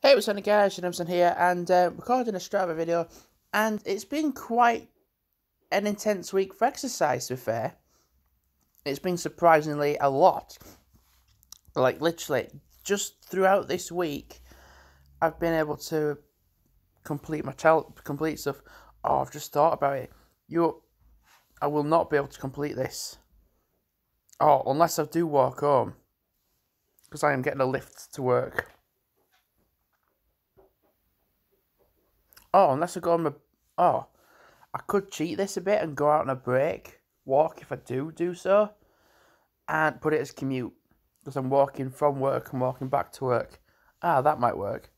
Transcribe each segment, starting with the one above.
Hey, what's on guys, Scammonden here, and recording a Strava video, and it's been quite an intense week for exercise, to be fair. It's been surprisingly a lot. Like, literally, just throughout this week, I've been able to complete complete stuff. Oh, I've just thought about it. I will not be able to complete this. Oh, unless I do walk home, because I am getting a lift to work. Oh, unless I go on my... Oh, I could cheat this a bit and go out on a walk if I do so, and put it as commute, because I'm walking from work and walking back to work. Ah, that might work.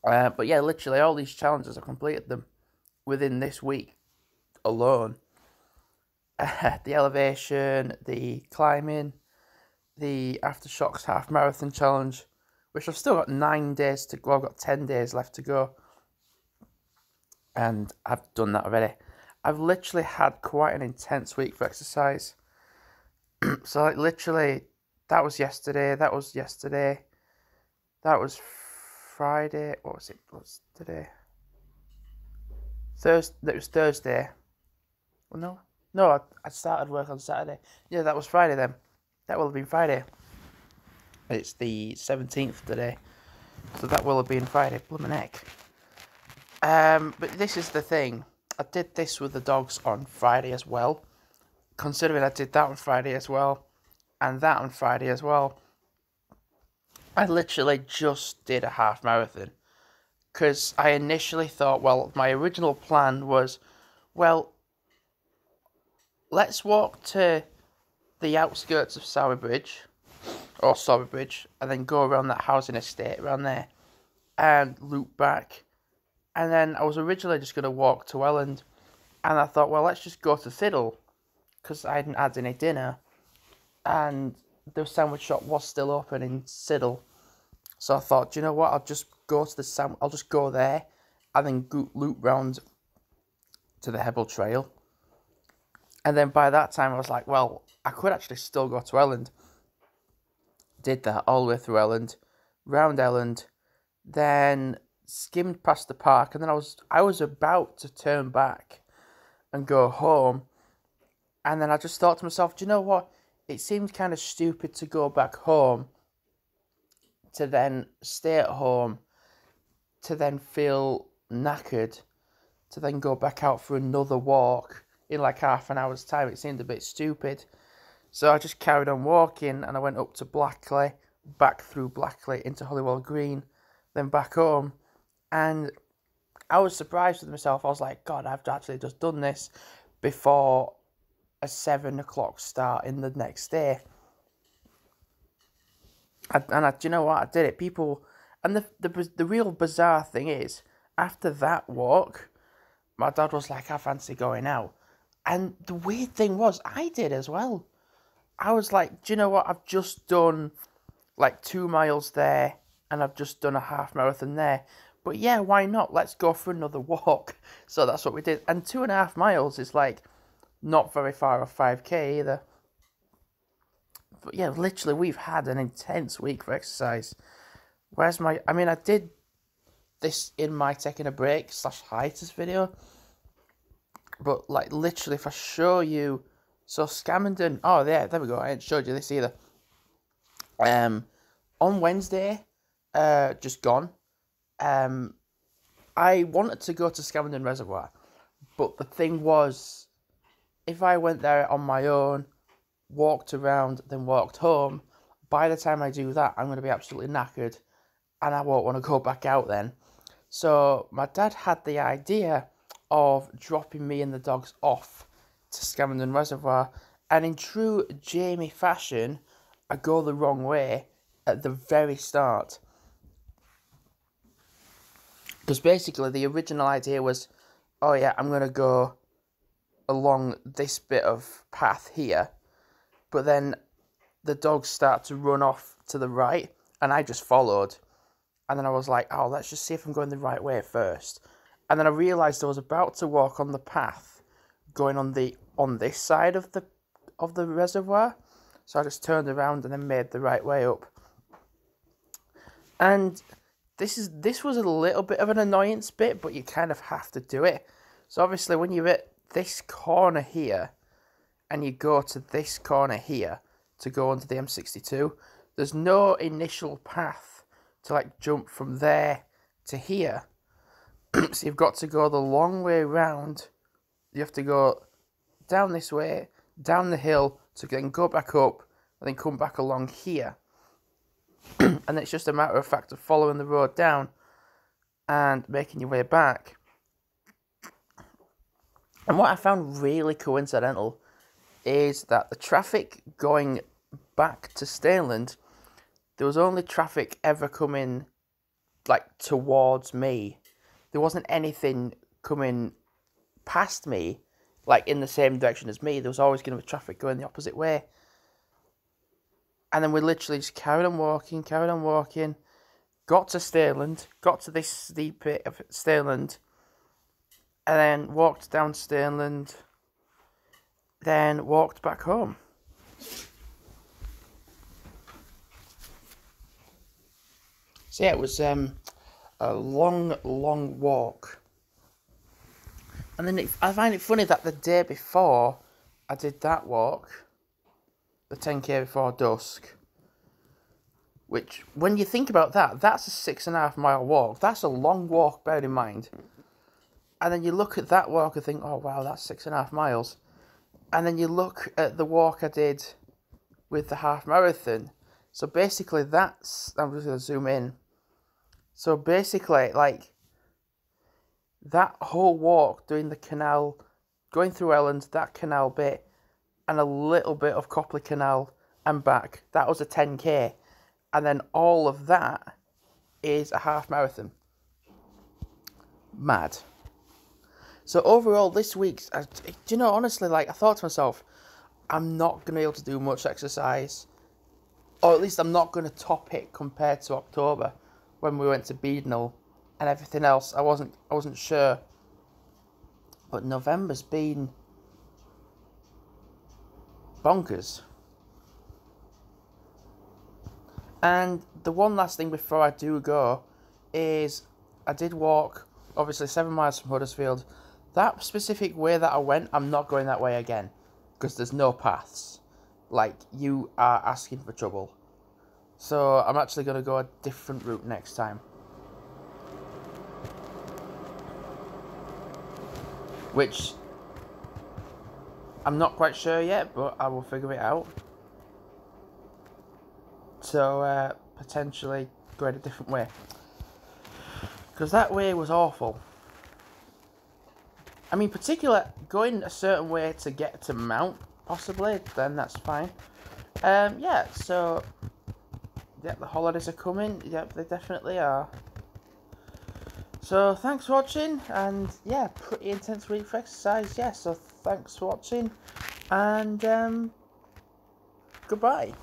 But yeah, literally all these challenges, I completed them within this week alone. The elevation, the climbing, the Aftershocks half marathon challenge, which I've still got 9 days to go. I've got 10 days left to go. And I've done that already. I've literally had quite an intense week for exercise. So, like, literally, that was yesterday. That was Friday. What was it? What's today? Thursday. It was Thursday. Well, no. I started work on Saturday. Yeah, that was Friday then. That will have been Friday. It's the 17th today, so that will have been Friday. Blooming heck. But this is the thing. I did this with the dogs on Friday as well. Considering I did that on Friday as well, and that on Friday as well, I literally just did a half marathon. Because I initially thought, well, my original plan was, well, let's walk to the outskirts of Stourbridge, and then go around that housing estate around there, and loop back. And then I was originally just going to walk to Welland, and I thought, well, let's just go to Fiddle, because I hadn't had any dinner, and the sandwich shop was still open in Siddle. So I thought, do you know what, I'll just go to I'll just go there, and then loop round to the Hebble Trail. And then by that time, I was like, well, I could actually still go to Elland. Did that all the way through Elland, round Elland, then skimmed past the park, and then I was about to turn back and go home, and then I just thought to myself, do you know what, it seems kind of stupid to go back home, to then stay at home, to then feel knackered, to then go back out for another walk in like half an hour's time. It seemed a bit stupid, so I just carried on walking, and I went up to Blackley, back through Blackley into Holywell Green, then back home. And I was surprised with myself. I was like, God, I've actually just done this before a 7 o'clock start in the next day. Do you know what? I did it. And the real bizarre thing is, after that walk, my dad was like, I fancy going out. And the weird thing was, I did as well. I was like, do you know what? I've just done like 2 miles there, and I've just done a half marathon there. But yeah, why not? Let's go for another walk. So that's what we did. And 2.5 miles is like not very far off 5k either. But yeah, literally, we've had an intense week for exercise. I did this in my taking a break / hiatus video. But like, literally, if I show you, so Scammonden, oh yeah, there we go. I ain't showed you this either. On Wednesday, just gone. I wanted to go to Scammonden Reservoir, but the thing was, if I went there on my own, walked around, then walked home, by the time I do that, I'm going to be absolutely knackered, and I won't want to go back out then. So my dad had the idea of dropping me and the dogs off to Scammonden Reservoir, and in true Jamie fashion, I go the wrong way at the very start. Because basically the original idea was, oh yeah, I'm going to go along this bit of path here, but then the dogs start to run off to the right, and I just followed. And then I was like, oh, let's just see if I'm going the right way first. And then I realised I was about to walk on the path going on this side of the reservoir. So I just turned around and then made the right way up. And this was a little bit of an annoyance bit, but you kind of have to do it. So obviously when you're at this corner here, and you go to this corner here to go onto the M62, there's no initial path to like jump from there to here. So you've got to go the long way round. You have to go down this way, down the hill, to then go back up, and then come back along here. And it's just a matter of fact of following the road down and making your way back. And what I found really coincidental is that the traffic going back to Stainland, there was only traffic ever coming like towards me. There wasn't anything coming past me like in the same direction as me. There was always going to be traffic going the opposite way. And then we literally just carried on walking, got to Stainland, got to this steep bit of Stainland, and then walked down Stainland, then walked back home. So yeah, it was a long walk. And then I find it funny that the day before I did that walk, the 10k before dusk, which, when you think about that, that's a 6.5 mile walk. That's a long walk, bear in mind. And then you look at that walk and think, oh wow, that's 6.5 miles. And then you look at the walk I did with the half marathon. So basically that's, I'm just going to zoom in. So basically, like, that whole walk, doing the canal, going through Elland, that canal bit, and a little bit of Copley Canal and back, that was a 10k. And then all of that is a half marathon. Mad. So overall, this week's, do you know, honestly, like, I thought to myself, I'm not going to be able to do much exercise. Or at least I'm not going to top it compared to October, when we went to Beadnell and everything else. I wasn't sure. But November's been bonkers. And the one last thing before I do go is I did walk, obviously 7 miles from Huddersfield. That specific way that I went, I'm not going that way again, because there's no paths. Like, you are asking for trouble. So I'm actually going to go a different route next time. Which I'm not quite sure yet, but I will figure it out. So potentially go in a different way, because that way was awful. I mean, particularly going a certain way to get to Mount, possibly, then that's fine. Yeah, so yeah, the holidays are coming. Yep, they definitely are. So thanks for watching, and yeah, pretty intense week for exercise. Yeah, so thanks for watching, and goodbye.